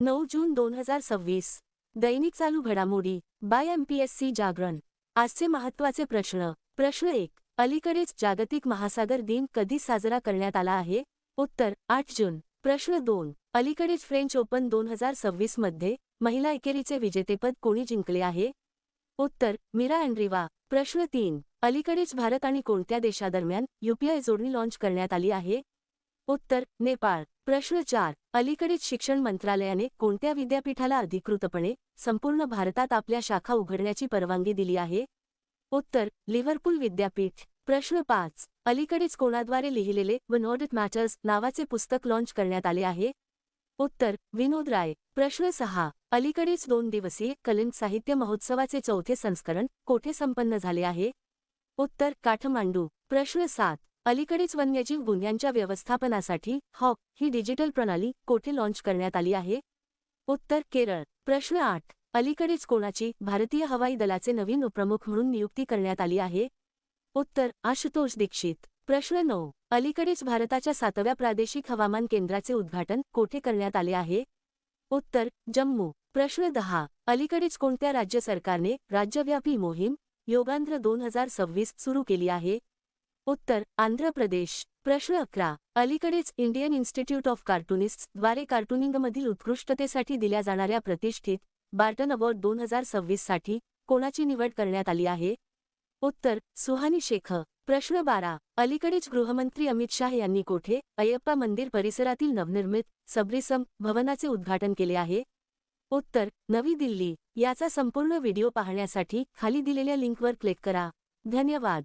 9 जून 2026. दैनिक चालू घडामोडी bye MPSC जागरण. आजचे महत्त्वाचे प्रश्न. प्रश्न 1. अलीकडेच जागतिक महासागर दिन कधी साजरा करण्यात आला आहे? उत्तर 8 जून. प्रश्न 2. अलीकडेच फ्रेंच ओपन 2026 मध्ये महिला एकेरीचे विजेतेपद कोणी जिंकले आहे? उत्तर मिरा अँड्रीवा. प्रश्न 3. अलीकडेच भारत आणि कोणत्या देशादरम्यान UPI जोडणी लॉन्च करण्यात आली आहे? उत्तर नेपाळ. प्रश्न 4. अलीकडेच शिक्षण मंत्रालयाने कोणत्या विद्यापीठाला अधिकृतपणे संपूर्ण भारतात आपल्या शाखा उघडण्याची परवानगी दिली आहे? उत्तर लिव्हरपूल विद्यापीठ. प्रश्न 5. अलीकडेच कोणाद्वारे लिहिलेले व्हेन ऑडिट मॅटर्स नावाचे पुस्तक लॉन्च करण्यात आले आहे? उत्तर विनोद राय. प्रश्न 6. अलीकडेच 2 दिवसीय कलिंग साहित्य महोत्सवाचे चौथे संस्करण कोठे संपन्न झाले आहे? उत्तर काठमांडू. प्रश्न 7. अलीकडेच वन्यजीव गुन्ह्यांच्या व्यवस्थापनासाठी हॉक ही डिजिटल प्रणाली कोठे लॉन्च करण्यात आली आहे? उत्तर केरळ. प्रश्न 8. अलीकडेच कोणाची भारतीय हवाई दलाचे नवीन उपप्रमुख म्हणून नियुक्ती करण्यात आली आहे? उत्तर आशुतोष दीक्षित. प्रश्न 9. अलीकडेच भारताच्या 7व्या प्रादेशिक हवामान केंद्राचे उद्घाटन कोठे करण्यात आले आहे? उत्तर जम्मू. प्रश्न 10. अलीकडेच कोणत्या राज्य सरकारने राज्यव्यापी मोहीम योगांध्र 2026 सुरू केली आहे? उत्तर आंध्र प्रदेश. प्रश्न 11. अलीकडेच इंडियन इन्स्टिट्यूट ऑफ कार्टुनिस्ट्स द्वारे कार्टुनिंगमधील उत्कृष्टतेसाठी दिल्या जाणाऱ्या प्रतिष्ठित बार्टन अवॉर्ड 2026 साठी कोणाची निवड करण्यात आली आहे? उत्तर सुहानी शेख. प्रश्न 12. अलीकडेच गृहमंत्री अमित शाह यांनी कोठे अय्यप्पा मंदिर परिसरातील नवनिर्मित सबरीसम भवनाचे उद्घाटन केले आहे? उत्तर नवी दिल्ली. याचा संपूर्ण व्हिडिओ पाहण्यासाठी खाली दिलेल्या लिंकवर क्लिक करा. धन्यवाद.